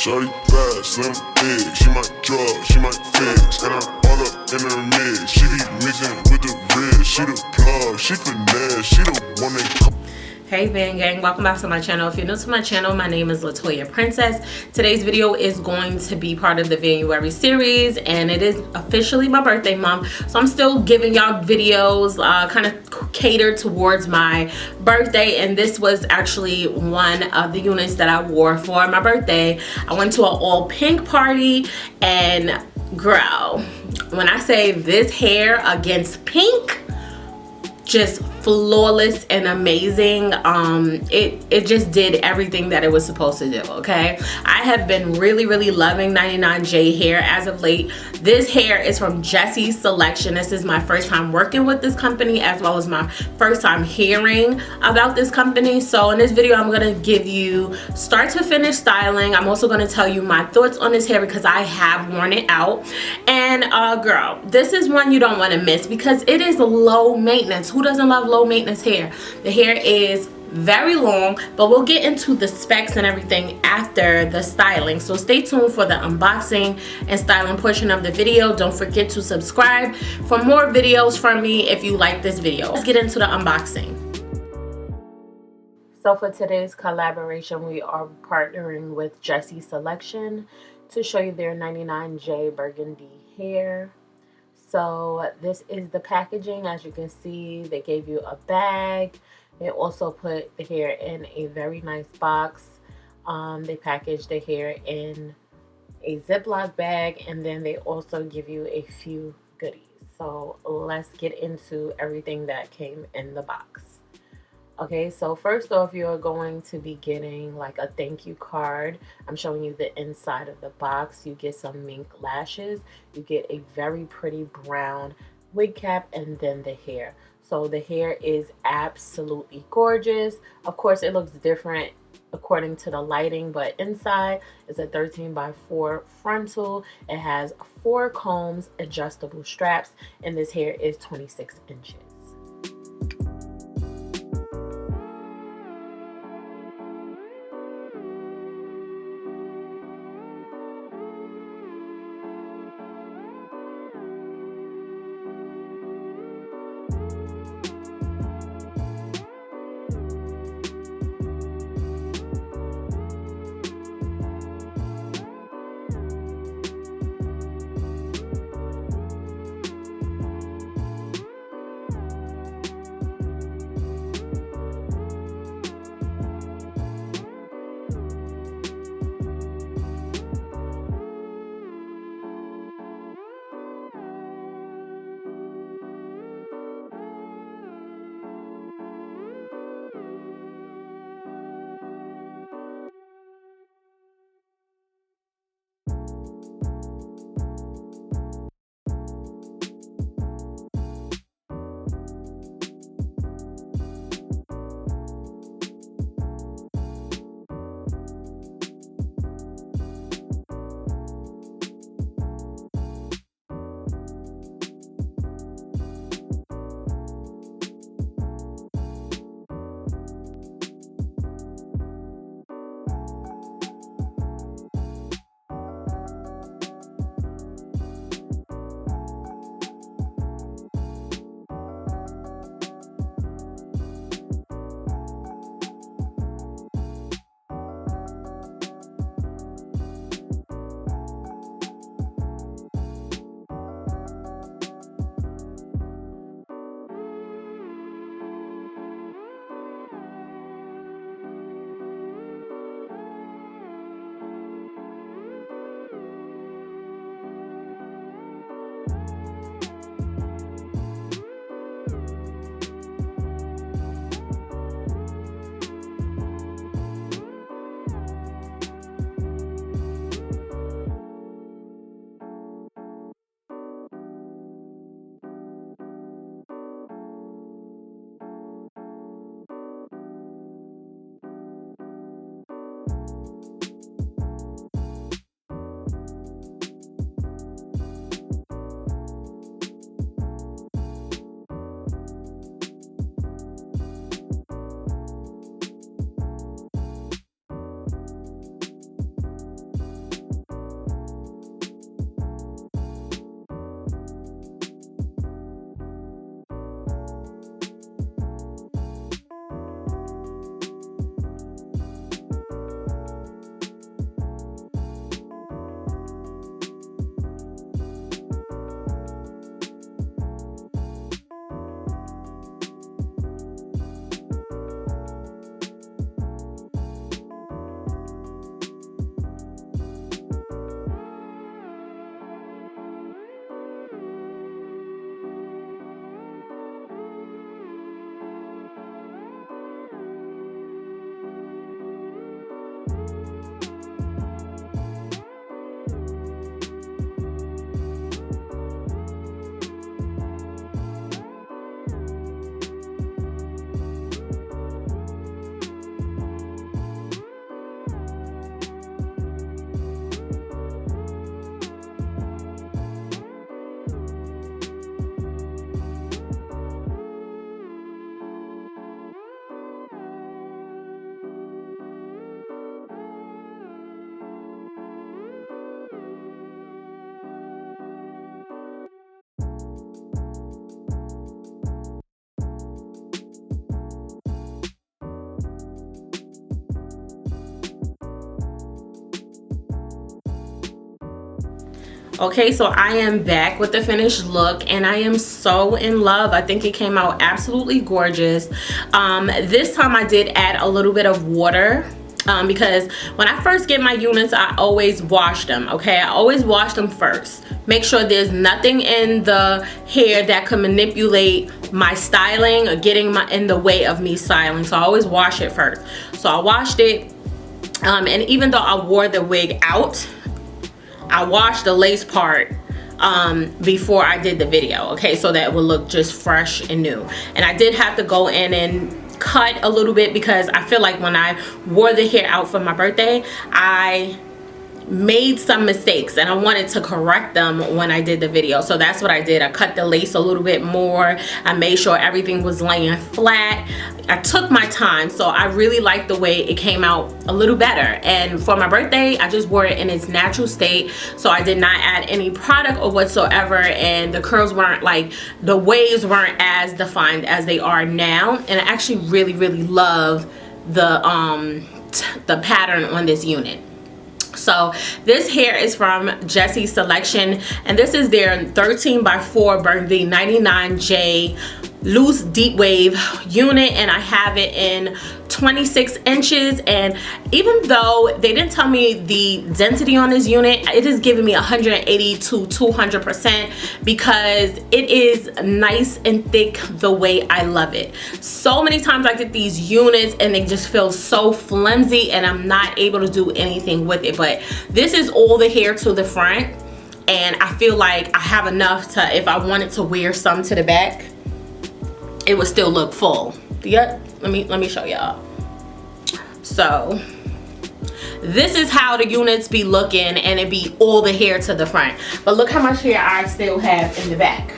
Shorty bad, slim, big. She might drug, she might fix. And I'm all up in her mix. She be mixing with the wrist. She the plug, she finesse. She the one that. Hey VanGang, welcome back to my channel. If you're new to my channel, my name is Latoya Princess. Today's video is going to be part of the January series, and it is officially my birthday month, so I'm still giving y'all videos kind of catered towards my birthday. And this was actually one of the units that I wore for my birthday. I went to an all pink party, and girl, when I say this hair against pink, just flawless and amazing. It just did everything that it was supposed to do. Okay, I have been really loving 99J hair as of late. This hair is from Jessie's selection. This is my first time working with this company, as well as my first time hearing about this company. So in this video, I'm gonna give you start to finish styling. I'm also gonna tell you my thoughts on this hair because I have worn it out. And girl, this is one you don't want to miss because it is low maintenance. Who doesn't love low maintenance hair? The hair is very long, but we'll get into the specs and everything after the styling. So stay tuned for the unboxing and styling portion of the video. Don't forget to subscribe for more videos from me if you like this video. Let's get into the unboxing. So for today's collaboration, we are partnering with Jessie's Selection to show you their 99J Burgundy hair. So this is the packaging. As you can see, they gave you a bag. They also put the hair in a very nice box. They packaged the hair in a Ziploc bag, and then they also give you a few goodies. So let's get into everything that came in the box. Okay, so first off, you're going to be getting like a thank you card. I'm showing you the inside of the box. You get some mink lashes. You get a very pretty brown wig cap, and then the hair. So the hair is absolutely gorgeous. Of course, it looks different according to the lighting, but inside is a 13x4 frontal. It has 4 combs, adjustable straps, and this hair is 26 inches. Okay, so I am back with the finished look and I am so in love. I think it came out absolutely gorgeous. This time I did add a little bit of water because when I first get my units, I always wash them. Okay, I always wash them first. Make sure there's nothing in the hair that could manipulate my styling or getting in the way of me styling. So I always wash it first. So I washed it, and even though I wore the wig out, I washed the lace part before I did the video, okay, so that it would look just fresh and new. And I did have to go in and cut a little bit because I feel like when I wore the hair out for my birthday, I made some mistakes and I wanted to correct them when I did the video. So that's what I did. I cut the lace a little bit more. I made sure everything was laying flat. I took my time, so I really liked the way it came out a little better. And for my birthday, I just wore it in its natural state, so I did not add any product or whatsoever, and the curls weren't like, the waves weren't as defined as they are now. And I actually really love the pattern on this unit. So this hair is from Jessie's selection, and this is their 13x4 Burgundy 99J loose deep wave unit, and I have it in 26 inches. And even though they didn't tell me the density on this unit, it is giving me 180 to 200% because it is nice and thick the way I love it. So many times I get these units and they just feel so flimsy and I'm not able to do anything with it, but this is all the hair to the front, and I feel like I have enough to, if I wanted to wear some to the back, it would still look full. Yep, let me show y'all. So this is how the units be looking, and it be all the hair to the front, but look how much hair I still have in the back.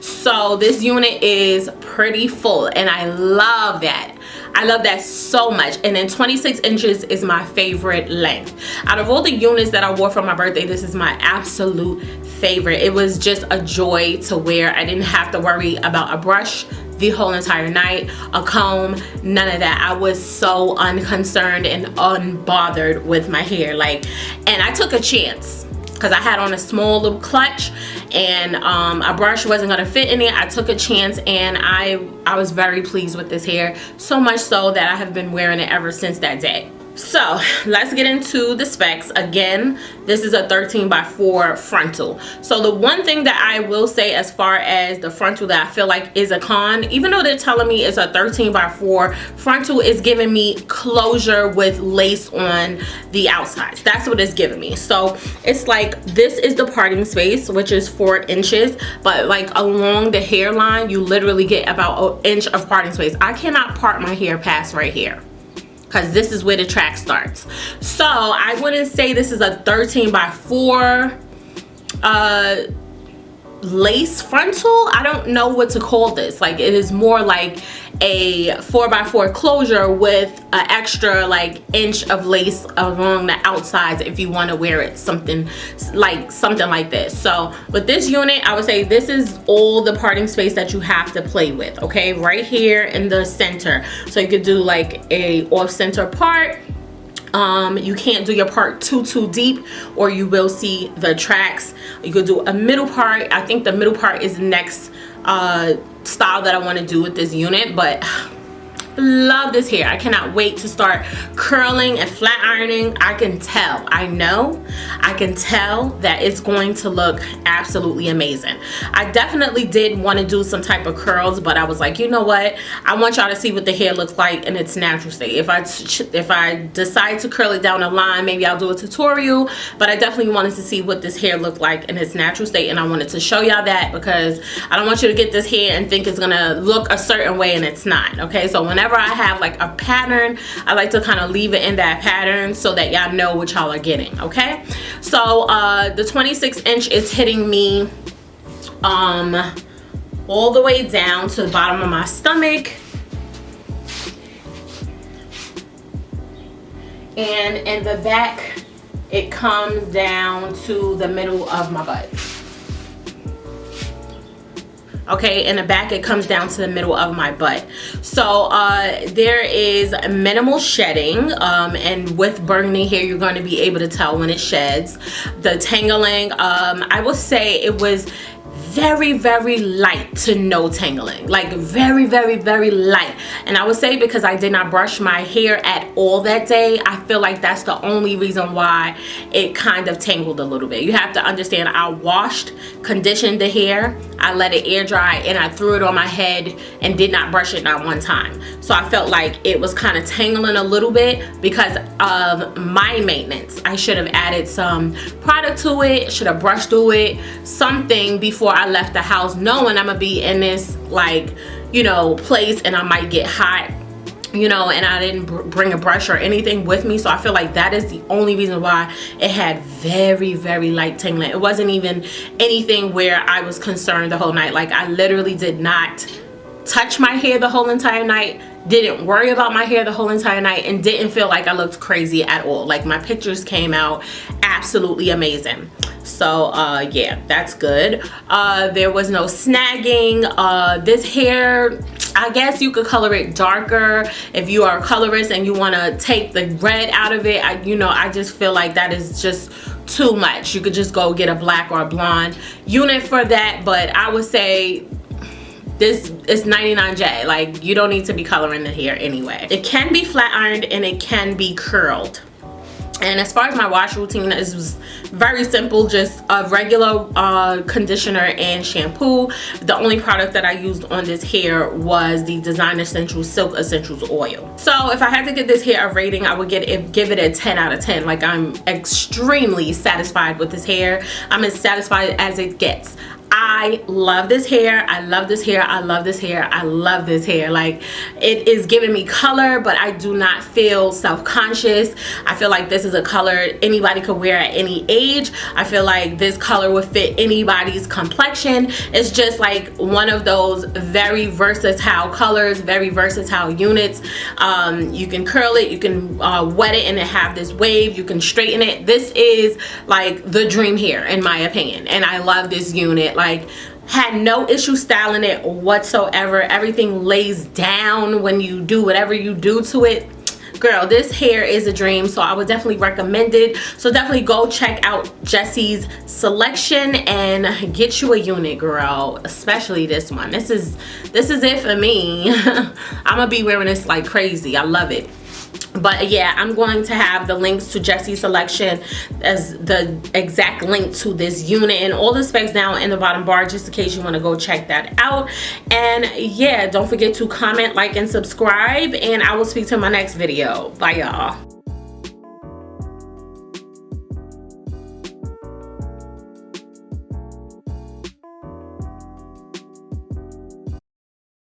So this unit is pretty full and I love that. I love that so much. And then 26 inches is my favorite length. Out of all the units that I wore for my birthday, this is my absolute favorite. It was just a joy to wear. I didn't have to worry about a brush the whole entire night, a comb, none of that. I was so unconcerned and unbothered with my hair. Like, and I took a chance because I had on a small little clutch and a brush wasn't gonna fit in it. I took a chance and I was very pleased with this hair, so much so that I have been wearing it ever since that day. So let's get into the specs. Again, this is a 13x4 frontal. So the one thing that I will say as far as the frontal that I feel like is a con, even though they're telling me it's a 13x4 frontal, is giving me closure with lace on the outsides. That's what it's giving me. So it's like, this is the parting space, which is 4 inches, but like along the hairline, you literally get about an inch of parting space. I cannot part my hair past right here, because this is where the track starts. So I wouldn't say this is a 13x4 lace frontal. I don't know what to call this. Like, it is more like a 4x4 closure with an extra like inch of lace along the outsides if you want to wear it something like this. So with this unit, I would say this is all the parting space that you have to play with, okay, right here in the center. So you could do like a off center part. You can't do your part too deep or you will see the tracks. You could do a middle part. I think the middle part is the next style that I want to do with this unit, but love this hair. I cannot wait to start curling and flat ironing. I can tell, I can tell that it's going to look absolutely amazing. I definitely did want to do some type of curls, but I was like, you know what, I want y'all to see what the hair looks like in its natural state. If I decide to curl it down a line, maybe I'll do a tutorial, but I definitely wanted to see what this hair looked like in its natural state, and I wanted to show y'all that because I don't want you to get this hair and think it's gonna look a certain way and it's not. Okay, so whenever I have like a pattern, I like to kind of leave it in that pattern so that y'all know what y'all are getting. Okay, so the 26 inch is hitting me all the way down to the bottom of my stomach, and in the back it comes down to the middle of my butt. Okay, in the back it comes down to the middle of my butt. So there is minimal shedding, and with Burgundy hair you're going to be able to tell when it sheds. The tangling, I will say it was very, very light to no tangling, like very, very, very light. And I would say because I did not brush my hair at all that day, I feel like that's the only reason why it kind of tangled a little bit. You have to understand, I washed, conditioned the hair, I let it air dry, and I threw it on my head and did not brush it not one time. So I felt like it was kind of tangling a little bit because of my maintenance. I should have added some product to it, should have brushed through it, something before I left the house, knowing I'm gonna be in this, like, you know, place and I might get hot, you know, and I didn't bring a brush or anything with me. So I feel like that is the only reason why it had very, very light tingling. It wasn't even anything where I was concerned the whole night. Like, I literally did not touch my hair the whole entire night, didn't worry about my hair the whole entire night, and didn't feel like I looked crazy at all. Like, my pictures came out absolutely amazing. So yeah, that's good. There was no snagging. This hair, I guess you could color it darker if you are a colorist and you want to take the red out of it. I just feel like that is just too much. You could just go get a black or a blonde unit for that, but I would say this is 99J. Like, you don't need to be coloring the hair anyway. It can be flat ironed and it can be curled. And as far as my wash routine, it was very simple, just a regular conditioner and shampoo. The only product that I used on this hair was the Design Essentials Silk Essentials Oil. So if I had to give this hair a rating, I would give it a 10 out of 10. Like, I'm extremely satisfied with this hair. I'm as satisfied as it gets. I love this hair. I love this hair. I love this hair. I love this hair. Like, it is giving me color, but I do not feel self-conscious. I feel like this is a color anybody could wear at any age. I feel like this color would fit anybody's complexion. It's just like one of those very versatile colors, very versatile units. You can curl it, you can wet it and then have this wave, you can straighten it. This is like the dream hair in my opinion, and I love this unit. Like, had no issue styling it whatsoever. Everything lays down when you do whatever you do to it. Girl, this hair is a dream, so I would definitely recommend it. So definitely go check out Jessie's selection and get you a unit, girl, especially this one. This is it for me. I'm gonna be wearing this like crazy. I love it. But yeah, I'm going to have the links to Jessie's selection as the exact link to this unit and all the specs down in the bottom bar, just in case you want to go check that out. And yeah, don't forget to comment, like, and subscribe, and I will speak to my next video. Bye, y'all.